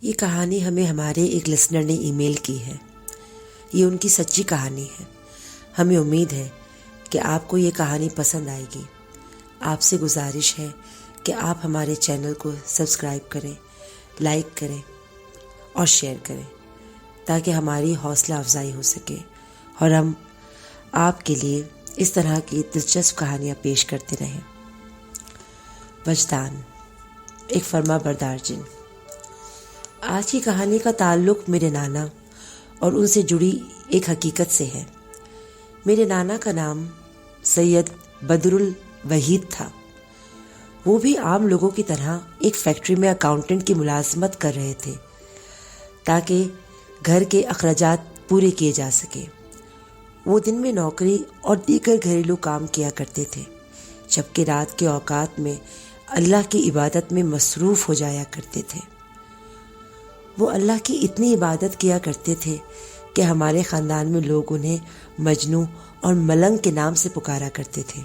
یہ کہانی ہمیں ہمارے ایک لسنر نے ای میل کی ہے۔ یہ ان کی سچی کہانی ہے۔ ہمیں امید ہے کہ آپ کو یہ کہانی پسند آئے گی۔ آپ سے گزارش ہے کہ آپ ہمارے چینل کو سبسکرائب کریں، لائک کریں اور شیئر کریں تاکہ ہماری حوصلہ افزائی ہو سکے اور ہم آپ کے لیے اس طرح کی دلچسپ کہانیاں پیش کرتے رہیں۔ وجدان، ایک فرما بردار جن۔ آج کی کہانی کا تعلق میرے نانا اور ان سے جڑی ایک حقیقت سے ہے۔ میرے نانا کا نام سید بدر الوحید تھا۔ وہ بھی عام لوگوں کی طرح ایک فیکٹری میں اکاؤنٹنٹ کی ملازمت کر رہے تھے تاکہ گھر کے اخراجات پورے کیے جا سکے۔ وہ دن میں نوکری اور دیگر گھریلو کام کیا کرتے تھے، جبکہ رات کے اوقات میں اللہ کی عبادت میں مصروف ہو جایا کرتے تھے۔ وہ اللہ کی اتنی عبادت کیا کرتے تھے کہ ہمارے خاندان میں لوگ انہیں مجنوں اور ملنگ کے نام سے پکارا کرتے تھے۔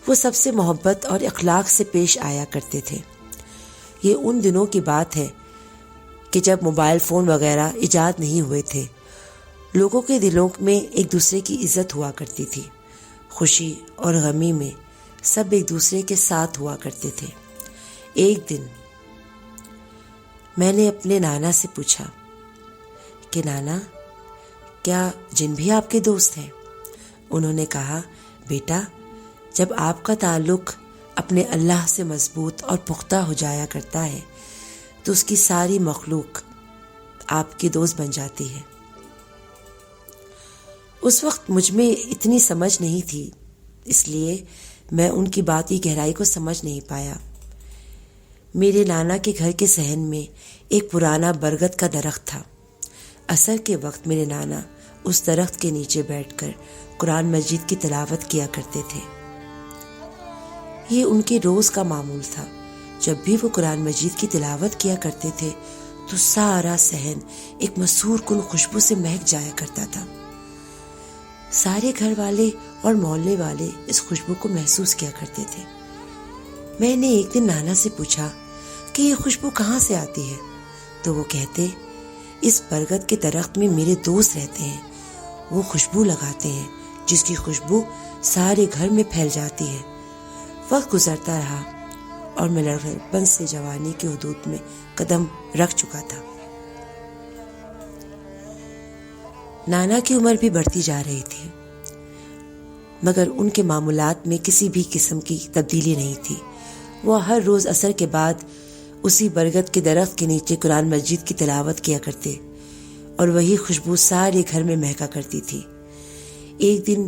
وہ سب سے محبت اور اخلاق سے پیش آیا کرتے تھے۔ یہ ان دنوں کی بات ہے کہ جب موبائل فون وغیرہ ایجاد نہیں ہوئے تھے۔ لوگوں کے دلوں میں ایک دوسرے کی عزت ہوا کرتی تھی۔ خوشی اور غمی میں سب ایک دوسرے کے ساتھ ہوا کرتے تھے۔ ایک دن میں نے اپنے نانا سے پوچھا کہ نانا، کیا جن بھی آپ کے دوست ہیں؟ انہوں نے کہا، بیٹا، جب آپ کا تعلق اپنے اللہ سے مضبوط اور پختہ ہو جایا کرتا ہے تو اس کی ساری مخلوق آپ کی دوست بن جاتی ہے۔ اس وقت مجھ میں اتنی سمجھ نہیں تھی، اس لیے میں ان کی بات کی گہرائی کو سمجھ نہیں پایا۔ میرے نانا کے گھر کے صحن میں ایک پرانا برگد کا درخت تھا۔ عصر کے وقت میرے نانا اس درخت کے نیچے بیٹھ کر قرآن مجید کی تلاوت کیا کرتے تھے۔ یہ ان کے روز کا معمول تھا۔ جب بھی وہ قرآن مجید کی تلاوت کیا کرتے تھے تو سارا صحن ایک مسحور کن خوشبو سے مہک جایا کرتا تھا۔ سارے گھر والے اور محلے والے اس خوشبو کو محسوس کیا کرتے تھے۔ میں نے ایک دن نانا سے پوچھا کہ یہ خوشبو کہاں سے آتی ہے، تو وہ کہتے، اس برگد کے درخت میں میرے دوست رہتے ہیں، وہ خوشبو لگاتے ہیں جس کی خوشبو سارے گھر میں پھیل جاتی ہے۔ وقت گزرتا رہا اور میں لڑکپن سے جوانی کے حدود میں قدم رکھ چکا تھا۔ نانا کی عمر بھی بڑھتی جا رہی تھی، مگر ان کے معمولات میں کسی بھی قسم کی تبدیلی نہیں تھی۔ وہ ہر روز عصر کے بعد اسی برگد کے درخت کے نیچے قرآن مجید کی تلاوت کیا کرتے اور وہی خوشبو سارے گھر میں مہکا کرتی تھی۔ ایک دن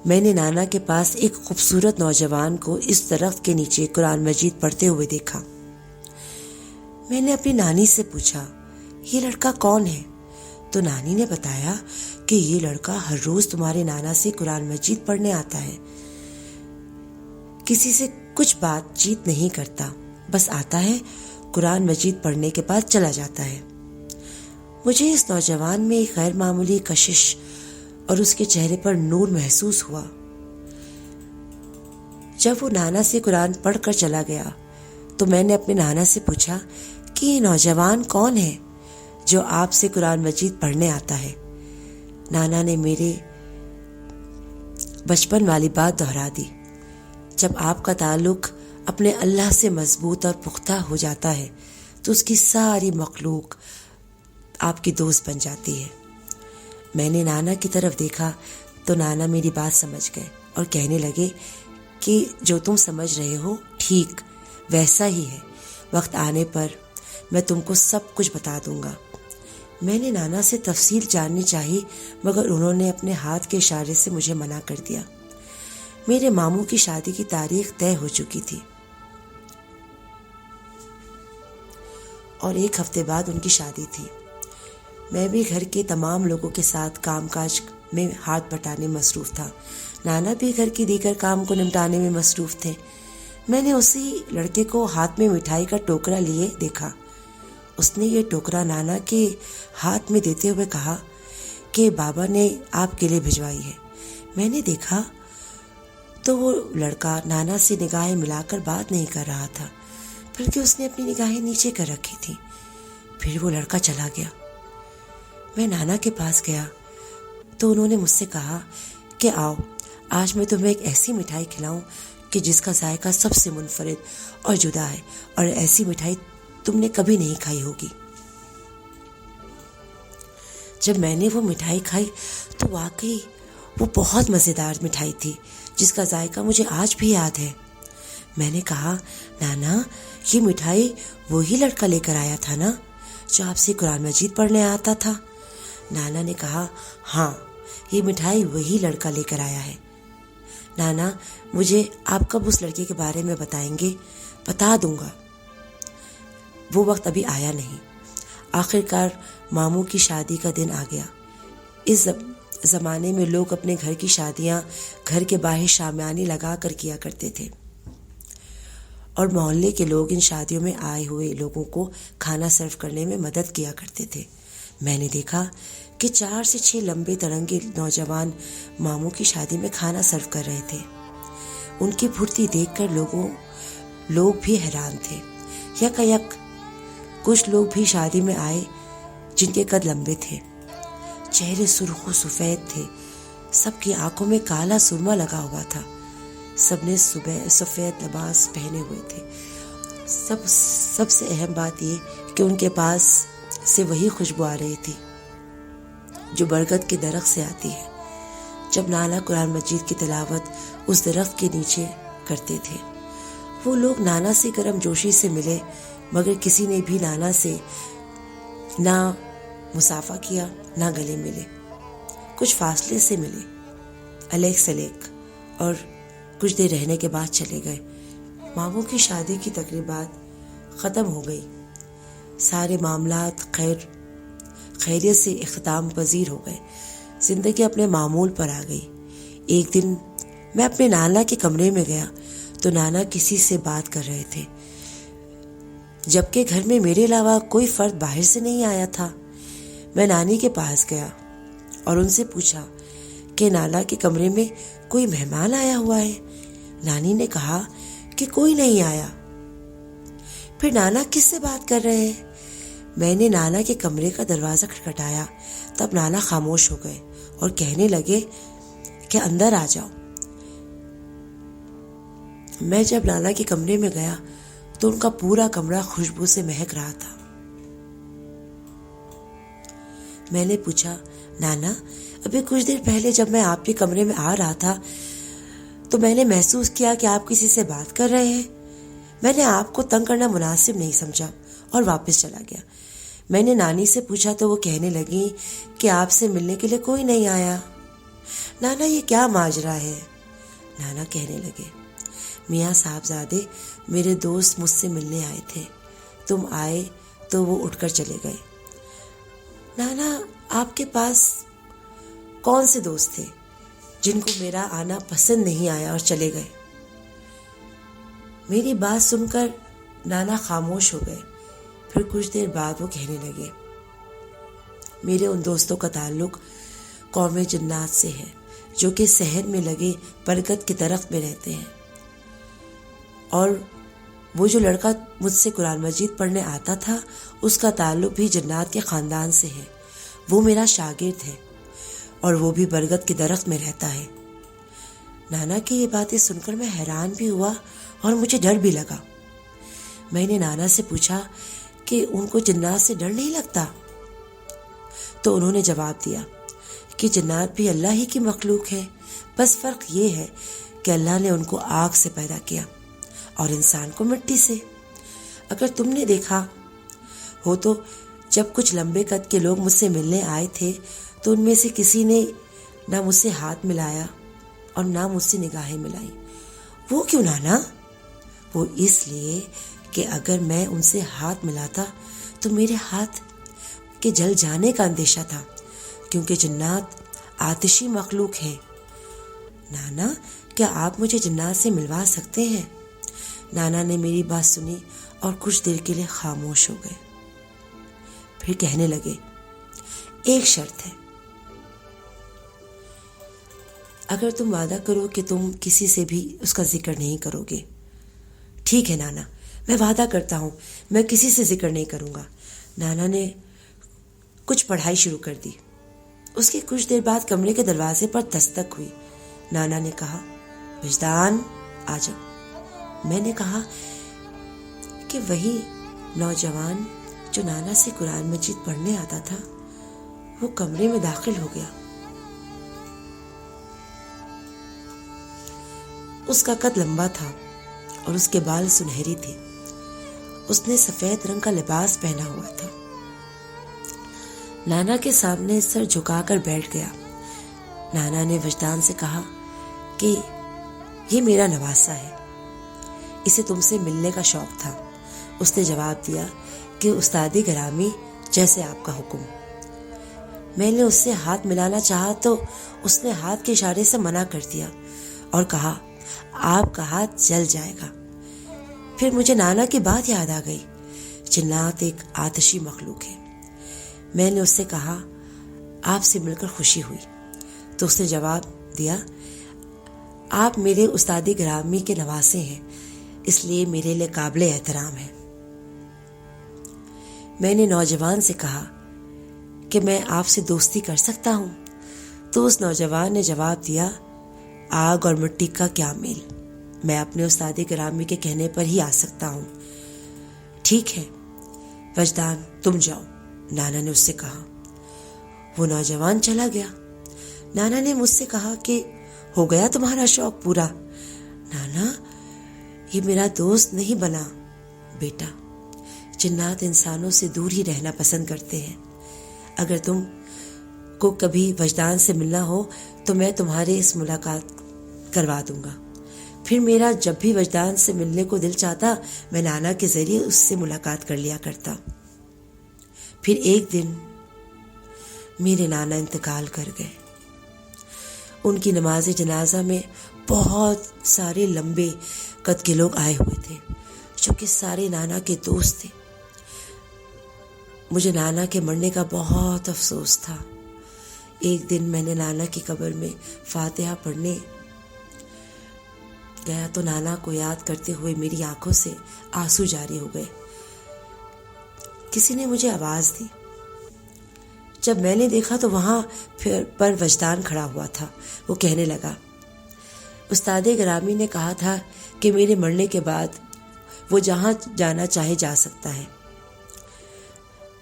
میں نے نانا کے پاس ایک خوبصورت نوجوان کو اس درخت کے نیچے قرآن مجید پڑھتے ہوئے دیکھا۔ میں نے اپنی نانی سے پوچھا، یہ لڑکا کون ہے؟ تو نانی نے بتایا کہ یہ لڑکا ہر روز تمہارے نانا سے قرآن مجید پڑھنے آتا ہے، کسی سے کچھ بات چیت نہیں کرتا، بس آتا ہے، قرآن مجید پڑھنے کے بعد چلا جاتا ہے۔ مجھے اس نوجوان میں ایک غیر معمولی کشش اور اس کے چہرے پر نور محسوس ہوا۔ جب وہ نانا سے قرآن پڑھ کر چلا گیا تو میں نے اپنے نانا سے پوچھا کہ یہ نوجوان کون ہے جو آپ سے قرآن مجید پڑھنے آتا ہے؟ نانا نے میرے بچپن والی بات دہرا دی، جب آپ کا تعلق اپنے اللہ سے مضبوط اور پختہ ہو جاتا ہے تو اس کی ساری مخلوق آپ کی دوست بن جاتی ہے۔ میں نے نانا کی طرف دیکھا تو نانا میری بات سمجھ گئے اور کہنے لگے کہ جو تم سمجھ رہے ہو ٹھیک ویسا ہی ہے، وقت آنے پر میں تم کو سب کچھ بتا دوں گا۔ میں نے نانا سے تفصیل جاننی چاہی، مگر انہوں نے اپنے ہاتھ کے اشارے سے مجھے منع کر دیا۔ میرے ماموں کی شادی کی تاریخ طے ہو چکی تھی اور ایک ہفتے بعد ان کی شادی تھی۔ میں بھی گھر کے تمام لوگوں کے ساتھ کام کاج میں ہاتھ بٹانے مصروف تھا۔ نانا بھی گھر کی دیگر کام کو نمٹانے میں مصروف تھے۔ میں نے اسی لڑکے کو ہاتھ میں مٹھائی کا ٹوکرا لیے دیکھا۔ اس نے یہ ٹوکرا نانا کے ہاتھ میں دیتے ہوئے کہا کہ بابا نے آپ کے لیے بھجوائی ہے۔ میں نے دیکھا تو وہ لڑکا نانا سے نگاہیں ملا کر بات نہیں کر رہا تھا، بلکہ اس نے اپنی نگاہیں نیچے کر رکھی تھی۔ پھر وہ لڑکا چلا گیا۔ میں نانا کے پاس گیا تو انہوں نے مجھ سے کہا کہ آؤ آج میں تمہیں ایک ایسی مٹھائی کھلاؤں کہ جس کا ذائقہ سب سے منفرد اور جدا ہے، اور ایسی مٹھائی تم نے کبھی نہیں کھائی ہوگی۔ جب میں نے وہ مٹھائی کھائی تو واقعی وہ بہت مزیدار مٹھائی تھی جس کا ذائقہ مجھے آج بھی یاد ہے۔ میں نے کہا نانا یہ مٹھائی وہی لڑکا لے کر آیا تھا نا جو آپ سے قرآن مجید پڑھنے آتا تھا؟ نانا نے کہا ہاں یہ مٹھائی وہی لڑکا لے کر آیا ہے۔ نانا مجھے آپ کب اس لڑکے کے بارے میں بتائیں گے؟ بتا دوں گا، وہ وقت ابھی آیا نہیں۔ آخر کار ماموں کی شادی کا دن آ گیا۔ اس زمانے میں لوگ اپنے گھر کی شادیاں گھر کے باہر شامیانے لگا کر کیا کرتے تھے، اور محلے کے لوگ ان شادیوں میں آئے ہوئے لوگوں کو کھانا سرو کرنے میں مدد کیا کرتے تھے۔ میں نے دیکھا کہ 4 سے 6 لمبے تڑنگے نوجوان ماموں کی شادی میں کھانا سرو کر رہے تھے۔ ان کی پھرتی دیکھ کر لوگ بھی حیران تھے۔ یک کچھ لوگ بھی شادی میں آئے جن کے قد لمبے تھے، چہرے سرخ و سفید تھے، سب کی آنکھوں میں کالا سرما لگا ہوا تھا، سب نے سفید لباس پہنے ہوئے تھے۔ سب سے اہم بات یہ کہ ان کے پاس سے وہی خوشبو آ رہی تھی جو برگد کے درخت سے آتی ہے جب نانا قرآن مجید کی تلاوت اس درخت کے نیچے کرتے تھے۔ وہ لوگ نانا سے گرم جوشی سے ملے، مگر کسی نے بھی نانا سے نہ مصافحہ کیا نہ گلے ملے، کچھ فاصلے سے ملے، الیک سلیک، اور کچھ دیر رہنے کے بعد چلے گئے۔ ماموں کی شادی کی تقریبات ختم ہو گئی، سارے معاملات خیریت سے اختتام پذیر ہو گئے، زندگی اپنے معمول پر آ گئی۔ ایک دن میں اپنے نانا کے کمرے میں گیا تو نانا کسی سے بات کر رہے تھے، جبکہ گھر میں میرے علاوہ کوئی فرد باہر سے نہیں آیا تھا۔ میں نانی کے پاس گیا اور ان سے پوچھا کہ نانا کے کمرے میں کوئی مہمان آیا ہوا ہے؟ نانی نے کہا کہ کوئی نہیں آیا۔ پھر نانا کس سے بات کر رہے ہیں؟ میں نے نانا کے کمرے کا دروازہ کھٹکھٹایا، تب نانا خاموش ہو گئے اور کہنے لگے کہ اندر آ جاؤ۔ میں جب نانا کے کمرے میں گیا تو ان کا پورا کمرہ خوشبو سے مہک رہا تھا۔ میں نے پوچھا نانا ابھی کچھ دیر پہلے جب میں آپ کے کمرے میں آ رہا تھا تو میں نے محسوس کیا کہ آپ کسی سے بات کر رہے ہیں۔ میں نے آپ کو تنگ کرنا مناسب نہیں سمجھا اور واپس چلا گیا۔ میں نے نانی سے پوچھا تو وہ کہنے لگی کہ آپ سے ملنے کے لیے کوئی نہیں آیا۔ نانا یہ کیا ماجرا ہے؟ نانا کہنے لگے میاں صاحبزادے میرے دوست مجھ سے ملنے آئے تھے، تم آئے تو وہ اٹھ کر چلے گئے۔ نانا آپ کے پاس کون سے دوست تھے جن کو میرا آنا پسند نہیں آیا اور چلے گئے؟ میری بات سن کر نانا خاموش ہو گئے۔ پھر کچھ دیر بعد وہ کہنے لگے میرے ان دوستوں کا تعلق قوم جنات سے ہے جو کہ صحن میں لگے برگد کے درخت میں رہتے ہیں، اور وہ جو لڑکا مجھ سے قرآن مجید پڑھنے آتا تھا اس کا تعلق بھی جنات کے خاندان سے ہے، وہ میرا شاگرد ہے اور وہ بھی برگد کے درخت میں رہتا ہے۔ نانا کی یہ باتیں سن کر میں حیران بھی ہوا اور مجھے ڈر بھی لگا۔ میں نے نانا سے پوچھا کہ ان کو جنات سے ڈر نہیں لگتا؟ تو انہوں نے جواب دیا کہ جنات بھی اللہ ہی کی مخلوق ہے، بس فرق یہ ہے کہ اللہ نے ان کو آگ سے پیدا کیا اور انسان کو مٹی سے۔ اگر تم نے دیکھا ہو تو جب کچھ لمبے قد کے لوگ مجھ سے ملنے آئے تھے تو ان میں سے کسی نے نہ مجھ سے ہاتھ ملایا اور نہ مجھ سے نگاہیں ملائی۔ وہ کیوں نانا؟ وہ اس لیے کہ اگر میں ان سے ہاتھ ملاتا تو میرے ہاتھ کے جل جانے کا اندیشہ تھا، کیونکہ جنات آتشی مخلوق ہیں۔ نانا کیا آپ مجھے جنات سے ملوا سکتے ہیں؟ نانا نے میری بات سنی اور کچھ دیر کے لیے خاموش ہو گئے، پھر کہنے لگے ایک شرط ہے، اگر تم وعدہ کرو کہ تم کسی سے بھی اس کا ذکر نہیں کرو گے۔ ٹھیک ہے نانا، میں وعدہ کرتا ہوں میں کسی سے ذکر نہیں کروں گا، نانا نے کچھ پڑھائی شروع کر دی۔ اس کے کچھ دیر بعد کمرے کے دروازے پر دستک ہوئی۔ نانا نے کہا، وجدان آ جاؤ۔ میں نے کہا کہ وہی نوجوان جو نانا سے قرآن مجید پڑھنے آتا تھا وہ کمرے میں داخل ہو گیا۔ اس کا قد لمبا تھا اور اس کے بال سنہری تھے۔ اس نے سفید رنگ کا لباس پہنا ہوا تھا۔ نانا کے سامنے سر جھکا کر بیٹھ گیا۔ نانا نے وجدان سے کہا کہ یہ میرا نواسا ہے، اسے تم سے ملنے کا شوق تھا۔ اس نے جواب دیا کہ استاد گرامی جیسے آپ کا حکم۔ میں نے اس سے ہاتھ ملانا چاہا تو اس نے ہاتھ کے اشارے سے منع کر دیا اور کہا، آپ کا ہاتھ جل جائے گا۔ پھر مجھے نانا کی بات یاد آ گئی، جنات ایک آتشی مخلوق ہے۔ میں نے اس سے کہا، آپ سے مل کر خوشی ہوئی۔ تو اس نے جواب دیا، آپ میرے استاد گرامی کے نواسے ہیں، اس لیے میرے لیے قابل احترام ہے۔ میں نے نوجوان سے کہا کہ میں آپ سے دوستی کر سکتا ہوں؟ تو اس نوجوان نے جواب دیا، آگ اور مٹی کا کیا میل، میں اپنے استاد گرامی کے کہنے پر ہی آ سکتا ہوں۔ ٹھیک ہے وجدان، تم جاؤ، نانا نے اس سے کہا۔ وہ نوجوان چلا گیا۔ نانا نے مجھ سے کہا کہ ہو گیا تمہارا شوق پورا؟ نانا، یہ میرا دوست نہیں بنا بیٹا، جنات انسانوں سے دور ہی رہنا پسند کرتے ہیں۔ اگر تم کو کبھی وجدان سے ملنا ہو تو میں تمہارے اس ملاقات کروا دوں گا۔ پھر میرا جب بھی وجدان سے ملنے کو دل چاہتا میں نانا کے ذریعے اس سے ملاقات کر لیا کرتا۔ پھر ایک دن میرے نانا انتقال کر گئے۔ ان کی نماز جنازہ میں بہت سارے لمبے قد کے لوگ آئے ہوئے تھے جو کہ سارے نانا کے دوست تھے۔ مجھے نانا کے مرنے کا بہت افسوس تھا۔ ایک دن میں نے نانا کی قبر میں فاتحہ پڑھنے گیا تو نانا کو یاد کرتے ہوئے میری آنکھوں سے آنسو جاری ہو گئے۔ کسی نے مجھے آواز دی۔ جب میں نے دیکھا تو وہاں پر وجدان کھڑا ہوا تھا۔ وہ کہنے لگا، استاد گرامی نے کہا تھا کہ میرے مرنے کے بعد وہ جہاں جانا چاہے جا سکتا ہے۔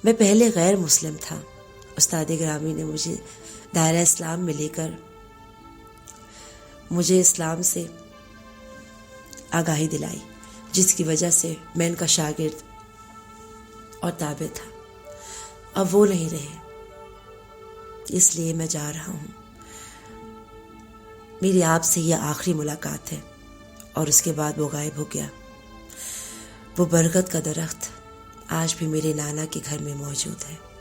میں پہلے غیر مسلم تھا۔ استاد گرامی نے مجھے دائرہ اسلام میں لے کر مجھے اسلام سے آگاہی دلائی، جس کی وجہ سے میں ان کا شاگرد اور تابع تھا۔ اب وہ نہیں رہے، اس لیے میں جا رہا ہوں۔ میری آپ سے یہ آخری ملاقات ہے۔ اور اس کے بعد وہ غائب ہو گیا۔ وہ برگد کا درخت آج بھی میرے نانا کے گھر میں موجود ہے۔